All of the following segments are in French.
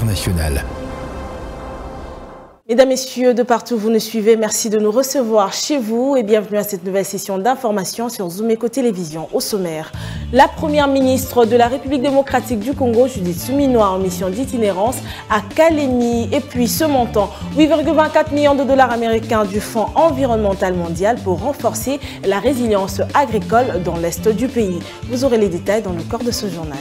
internationale. Mesdames, Messieurs, de partout où vous nous suivez, merci de nous recevoir chez vous et bienvenue à cette nouvelle session d'information sur Zoom Eco Télévision. Au sommaire, la première ministre de la République démocratique du Congo, Judith Suminwa, en mission d'itinérance à Kalemi. Et puis ce montant, 8,24 millions de dollars américains du Fonds environnemental mondial pour renforcer la résilience agricole dans l'est du pays. Vous aurez les détails dans le corps de ce journal.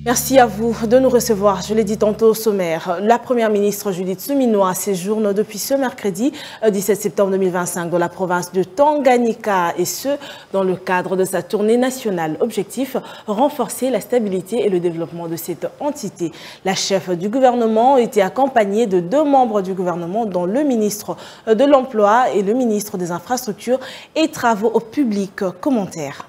Merci à vous de nous recevoir. Je l'ai dit tantôt au sommaire, la première ministre Judith Suminwa séjourne depuis ce mercredi 17 septembre 2025 dans la province de Tanganyika et ce, dans le cadre de sa tournée nationale. Objectif, renforcer la stabilité et le développement de cette entité. La chef du gouvernement était accompagnée de 2 membres du gouvernement, dont le ministre de l'Emploi et le ministre des Infrastructures et Travaux publics. Commentaire.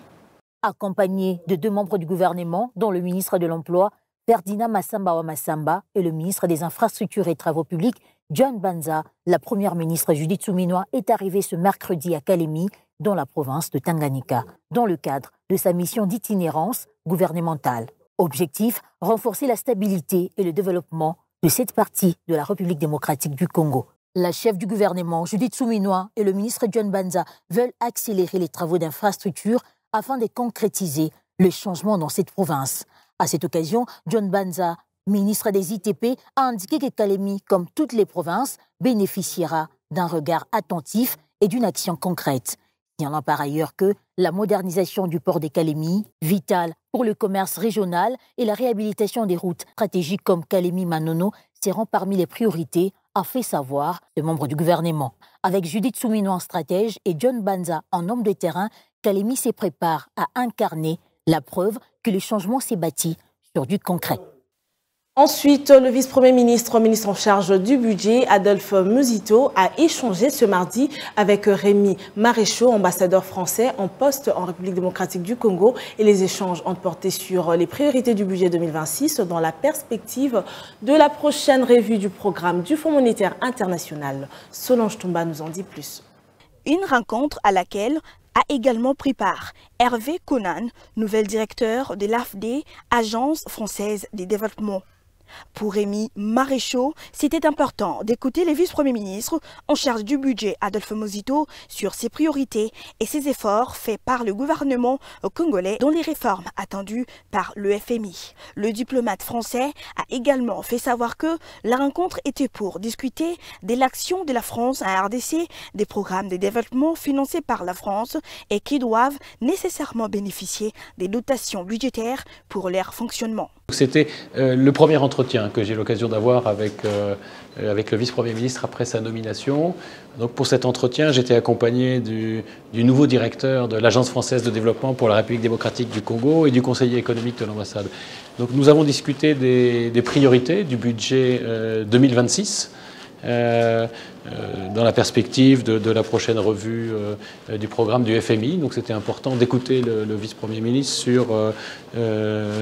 Accompagné de 2 membres du gouvernement, dont le ministre de l'Emploi, Ferdinand Massamba Massamba, et le ministre des Infrastructures et Travaux publics, John Banza, la première ministre Judith Suminwa est arrivée ce mercredi à Kalemi, dans la province de Tanganyika, dans le cadre de sa mission d'itinérance gouvernementale. Objectif, renforcer la stabilité et le développement de cette partie de la République démocratique du Congo. La chef du gouvernement, Judith Suminwa, et le ministre John Banza veulent accélérer les travaux d'infrastructure afin de concrétiser le changement dans cette province. À cette occasion, John Banza, ministre des ITP, a indiqué que Kalemi, comme toutes les provinces, bénéficiera d'un regard attentif et d'une action concrète. Signalant par ailleurs que la modernisation du port de Kalemi, vitale pour le commerce régional, et la réhabilitation des routes stratégiques comme Kalemi-Manono seront parmi les priorités, a fait savoir le membre du gouvernement. Avec Judith Suminwa en stratège et John Banza en homme de terrain, Kalemi se prépare à incarner la preuve que le changement s'est bâti sur du concret. Ensuite, le vice-premier ministre, ministre en charge du budget, Adolphe Musito, a échangé ce mardi avec Rémi Maréchaux, ambassadeur français en poste en République démocratique du Congo. Et les échanges ont porté sur les priorités du budget 2026 dans la perspective de la prochaine revue du programme du Fonds monétaire international. Solange Toumba nous en dit plus. Une rencontre à laquelle a également pris part Hervé Conan, nouvel directeur de l'AFD, Agence française de développement. Pour Rémi Maréchaux, c'était important d'écouter les vice-premiers ministres en charge du budget Adolphe Musito sur ses priorités et ses efforts faits par le gouvernement congolais dans les réformes attendues par le FMI. Le diplomate français a également fait savoir que la rencontre était pour discuter de l'action de la France à RDC, des programmes de développement financés par la France et qui doivent nécessairement bénéficier des dotations budgétaires pour leur fonctionnement. C'était le premier entretien que j'ai l'occasion d'avoir avec le vice-premier ministre après sa nomination. Donc pour cet entretien, j'étais accompagné du nouveau directeur de l'Agence française de développement pour la République démocratique du Congo et du conseiller économique de l'ambassade. Donc nous avons discuté des priorités du budget 2026. Dans la perspective de la prochaine revue du programme du FMI. Donc c'était important d'écouter le vice-premier ministre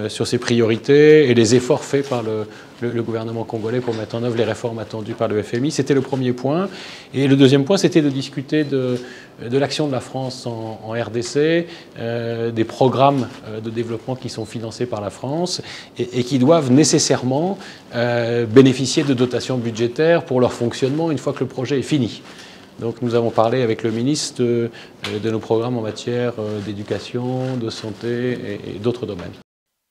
sur ses priorités et les efforts faits par le gouvernement congolais pour mettre en œuvre les réformes attendues par le FMI. C'était le premier point. Et le deuxième point, c'était de discuter de l'action de la France en RDC, des programmes de développement qui sont financés par la France et qui doivent nécessairement bénéficier de dotations budgétaires pour leur fonctionnement une fois que le projet est fini. Donc nous avons parlé avec le ministre de nos programmes en matière d'éducation, de santé et d'autres domaines.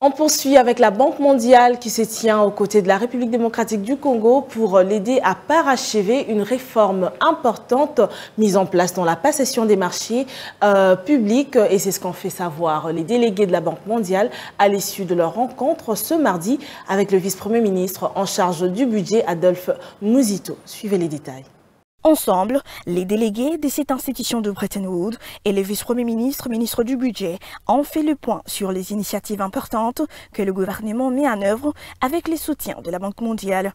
On poursuit avec la Banque mondiale qui se tient aux côtés de la République démocratique du Congo pour l'aider à parachever une réforme importante mise en place dans la passation des marchés publics. Et c'est ce qu'ont fait savoir les délégués de la Banque mondiale à l'issue de leur rencontre ce mardi avec le vice-premier ministre en charge du budget, Adolphe Musito. Suivez les détails. Ensemble, les délégués de cette institution de Bretton Woods et le vice-premier ministre, ministre du budget, ont fait le point sur les initiatives importantes que le gouvernement met en œuvre avec le soutien de la Banque mondiale.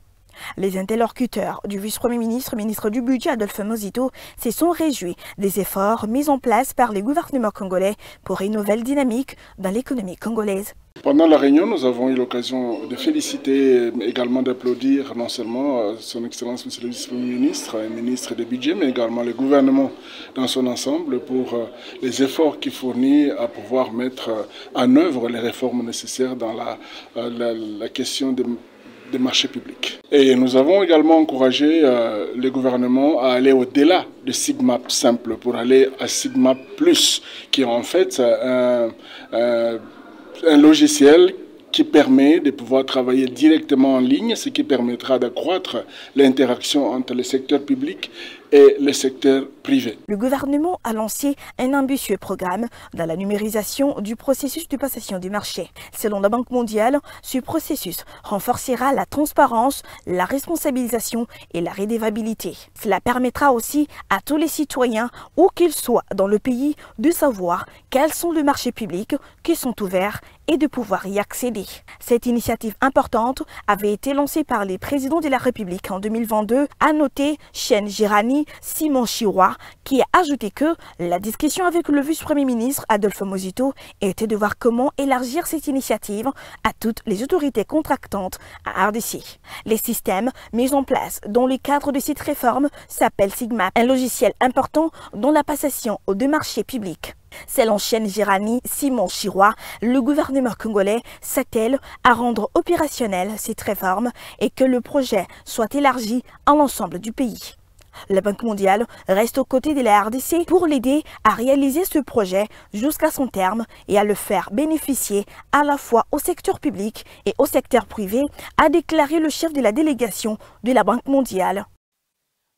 Les interlocuteurs du vice-premier ministre, ministre du budget Adolphe Musito, se sont réjouis des efforts mis en place par le gouvernement congolais pour une nouvelle dynamique dans l'économie congolaise. Pendant la réunion, nous avons eu l'occasion de féliciter, également d'applaudir non seulement son Excellence Monsieur le Vice-Premier ministre et ministre du budget, mais également le gouvernement dans son ensemble pour les efforts qu'il fournit à pouvoir mettre en œuvre les réformes nécessaires dans la question des marchés publics. Et nous avons également encouragé le gouvernement à aller au-delà de SIGMAP simple pour aller à SIGMAP Plus, qui est en fait un logiciel qui permet de pouvoir travailler directement en ligne, ce qui permettra d'accroître l'interaction entre le secteur public et le secteur privé. Le gouvernement a lancé un ambitieux programme dans la numérisation du processus de passation du marché. Selon la Banque mondiale, ce processus renforcera la transparence, la responsabilisation et la redevabilité. Cela permettra aussi à tous les citoyens, où qu'ils soient dans le pays, de savoir quels sont les marchés publics qui sont ouverts et de pouvoir y accéder. Cette initiative importante avait été lancée par les présidents de la République en 2022, a noté Chen Girani, Simon Chirois, qui a ajouté que la discussion avec le vice-premier ministre Adolphe Mosito était de voir comment élargir cette initiative à toutes les autorités contractantes à RDC. Les systèmes mis en place dans le cadre de cette réforme s'appellent SIGMAP, un logiciel important dans la passation aux deux marchés publics. Selon Chen Girani, Simon Chirois, le gouvernement congolais s'attelle à rendre opérationnelle cette réforme et que le projet soit élargi à l'ensemble du pays. La Banque mondiale reste aux côtés de la RDC pour l'aider à réaliser ce projet jusqu'à son terme et à le faire bénéficier à la fois au secteur public et au secteur privé, a déclaré le chef de la délégation de la Banque mondiale.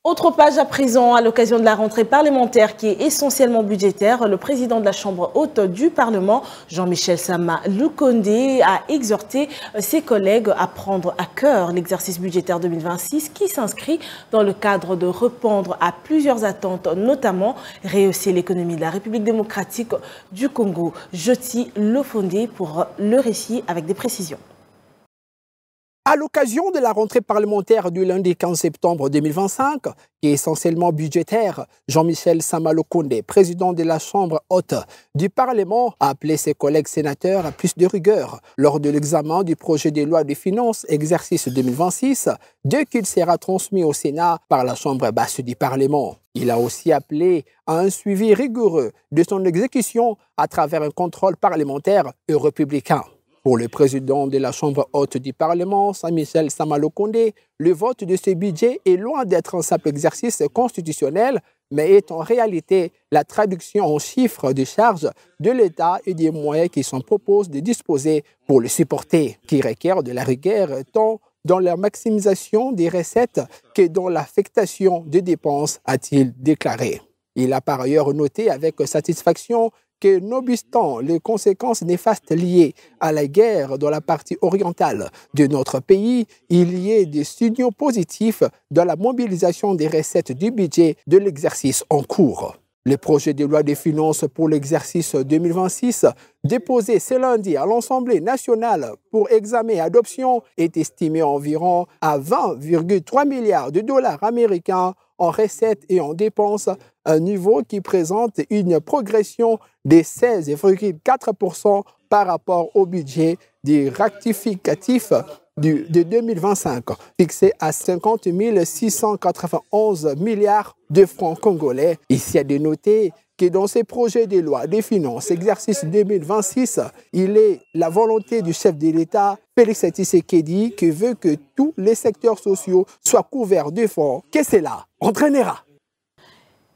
Autre page à présent, à l'occasion de la rentrée parlementaire qui est essentiellement budgétaire, le président de la Chambre haute du Parlement, Jean-Michel Sama Lukonde, a exhorté ses collègues à prendre à cœur l'exercice budgétaire 2026 qui s'inscrit dans le cadre de répondre à plusieurs attentes, notamment rehausser l'économie de la République démocratique du Congo. Joti Lofondé pour le récit avec des précisions. À l'occasion de la rentrée parlementaire du lundi 15 septembre 2025, qui est essentiellement budgétaire, Jean-Michel Sama Lukonde, président de la Chambre haute du Parlement, a appelé ses collègues sénateurs à plus de rigueur lors de l'examen du projet de loi de finances exercice 2026, dès qu'il sera transmis au Sénat par la Chambre basse du Parlement. Il a aussi appelé à un suivi rigoureux de son exécution à travers un contrôle parlementaire et républicain. Pour le président de la Chambre haute du Parlement, Jean-Michel Sama Lukonde, le vote de ce budget est loin d'être un simple exercice constitutionnel, mais est en réalité la traduction en chiffres de charges de l'État et des moyens qui s'en proposent de disposer pour le supporter, qui requiert de la rigueur tant dans la maximisation des recettes que dans l'affectation des dépenses, a-t-il déclaré. Il a par ailleurs noté avec satisfaction que, nonobstant les conséquences néfastes liées à la guerre dans la partie orientale de notre pays, il y ait des signaux positifs dans la mobilisation des recettes du budget de l'exercice en cours. Le projet de loi des finances pour l'exercice 2026, déposé ce lundi à l'Assemblée nationale pour examen et adoption, est estimé environ à 20,3 milliards de dollars américains en recettes et en dépenses, un niveau qui présente une progression de 16,4% par rapport au budget du rectificatif de 2025, fixé à 50 691 milliards de francs congolais. Ici, à dénoter que dans ces projets de loi des finances exercice 2026, il est la volonté du chef de l'État, Félix Tshisekedi, qui veut que tous les secteurs sociaux soient couverts de fonds, que cela entraînera.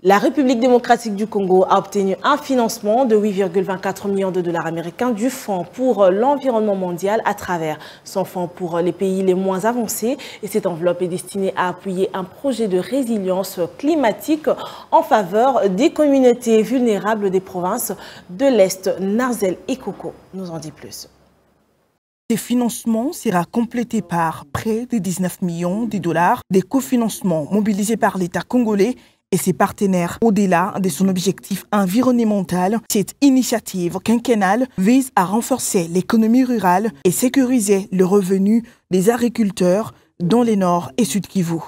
La République démocratique du Congo a obtenu un financement de 8,24 millions de dollars américains du Fonds pour l'environnement mondial à travers son fonds pour les pays les moins avancés. Et cette enveloppe est destinée à appuyer un projet de résilience climatique en faveur des communautés vulnérables des provinces de l'Est. Narzel et Koko nous en dit plus. Ce financement sera complété par près de 19 millions de dollars de cofinancement mobilisés par l'État congolais et ses partenaires. Au-delà de son objectif environnemental, cette initiative quinquennale vise à renforcer l'économie rurale et sécuriser le revenu des agriculteurs dans les Nord et Sud Kivu.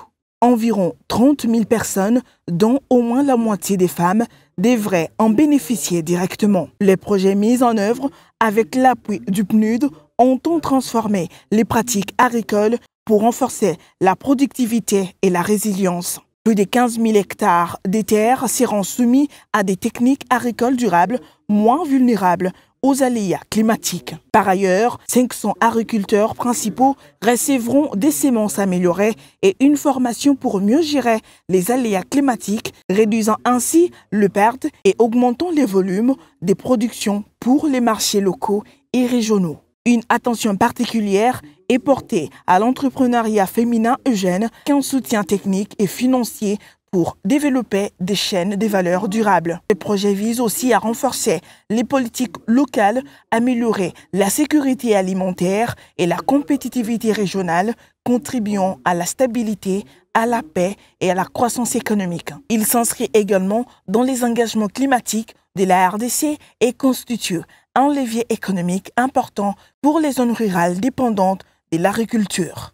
Environ 30 000 personnes, dont au moins la moitié des femmes, devraient en bénéficier directement. Les projets mis en œuvre avec l'appui du PNUD entendent transformer les pratiques agricoles pour renforcer la productivité et la résilience. Plus de 15 000 hectares de terres seront soumis à des techniques agricoles durables moins vulnérables aux aléas climatiques. Par ailleurs, 500 agriculteurs principaux recevront des semences améliorées et une formation pour mieux gérer les aléas climatiques, réduisant ainsi le perte et augmentant les volumes des productions pour les marchés locaux et régionaux. Une attention particulière est portée à l'entrepreneuriat féminin eugène, qu'un soutien technique et financier pour développer des chaînes de valeur durables. Le projet vise aussi à renforcer les politiques locales, améliorer la sécurité alimentaire et la compétitivité régionale, contribuant à la stabilité, à la paix et à la croissance économique. Il s'inscrit également dans les engagements climatiques de la RDC et constitue un levier économique important pour les zones rurales dépendantes de l'agriculture.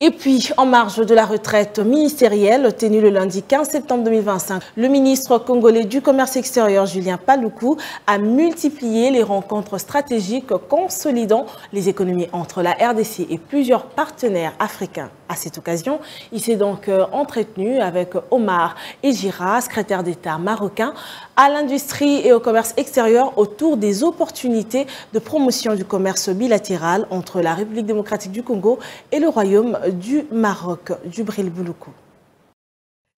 Et puis, en marge de la retraite ministérielle tenue le lundi 15 septembre 2025, le ministre congolais du Commerce extérieur, Julien Paluku, a multiplié les rencontres stratégiques consolidant les économies entre la RDC et plusieurs partenaires africains. À cette occasion, il s'est donc entretenu avec Omar Ejira, secrétaire d'État marocain à l'industrie et au commerce extérieur autour des opportunités de promotion du commerce bilatéral entre la République démocratique du Congo et le Royaume du Maroc. Djibril Bouloukou.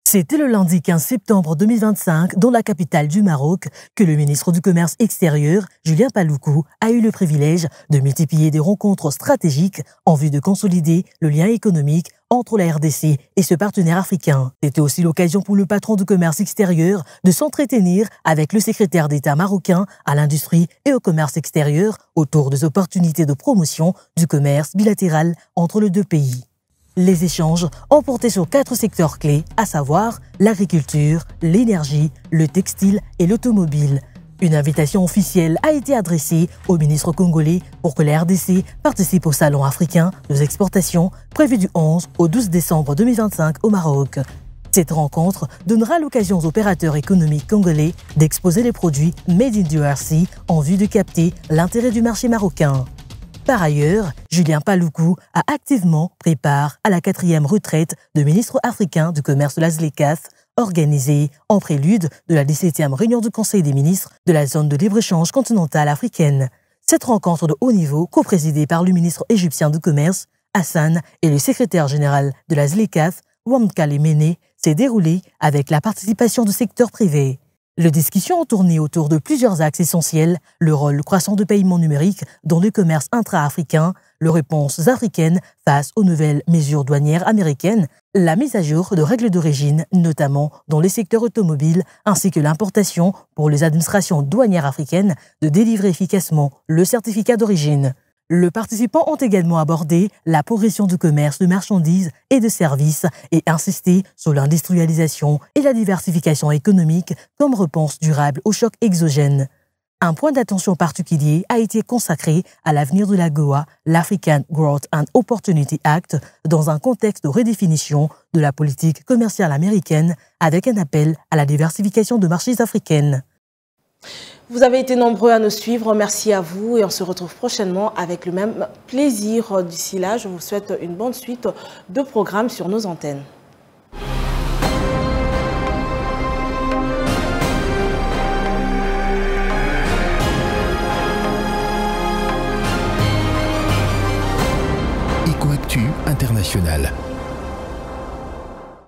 C'était le lundi 15 septembre 2025, dans la capitale du Maroc, que le ministre du Commerce extérieur, Julien Paluku, a eu le privilège de multiplier des rencontres stratégiques en vue de consolider le lien économique entre la RDC et ce partenaire africain. C'était aussi l'occasion pour le patron du commerce extérieur de s'entretenir avec le secrétaire d'État marocain à l'industrie et au commerce extérieur autour des opportunités de promotion du commerce bilatéral entre les deux pays. Les échanges ont porté sur 4 secteurs clés, à savoir l'agriculture, l'énergie, le textile et l'automobile. Une invitation officielle a été adressée au ministre congolais pour que la RDC participe au Salon africain des exportations prévu du 11 au 12 décembre 2025 au Maroc. Cette rencontre donnera l'occasion aux opérateurs économiques congolais d'exposer les produits Made in DRC en vue de capter l'intérêt du marché marocain. Par ailleurs, Julien Paluku a activement pris part à la 4e retraite de ministres africains du commerce de la ZLECAf, organisée en prélude de la 17e réunion du Conseil des ministres de la zone de libre-échange continentale africaine. Cette rencontre de haut niveau, coprésidée par le ministre égyptien du commerce, Hassan, et le secrétaire général de la ZLECAf, Wamkale Mene, s'est déroulée avec la participation du secteur privé. Les discussions ont tourné autour de plusieurs axes essentiels, le rôle croissant de paiement numérique dans le commerce intra-africain, les réponses africaines face aux nouvelles mesures douanières américaines, la mise à jour de règles d'origine, notamment dans les secteurs automobiles, ainsi que l'importation pour les administrations douanières africaines de délivrer efficacement le certificat d'origine. Les participants ont également abordé la progression du commerce de marchandises et de services et insisté sur l'industrialisation et la diversification économique comme réponse durable au choc exogène. Un point d'attention particulier a été consacré à l'avenir de l'AGOA, l'African Growth and Opportunity Act, dans un contexte de redéfinition de la politique commerciale américaine avec un appel à la diversification de marchés africains. Vous avez été nombreux à nous suivre, merci à vous et on se retrouve prochainement avec le même plaisir. D'ici là, je vous souhaite une bonne suite de programmes sur nos antennes. EcoActu International.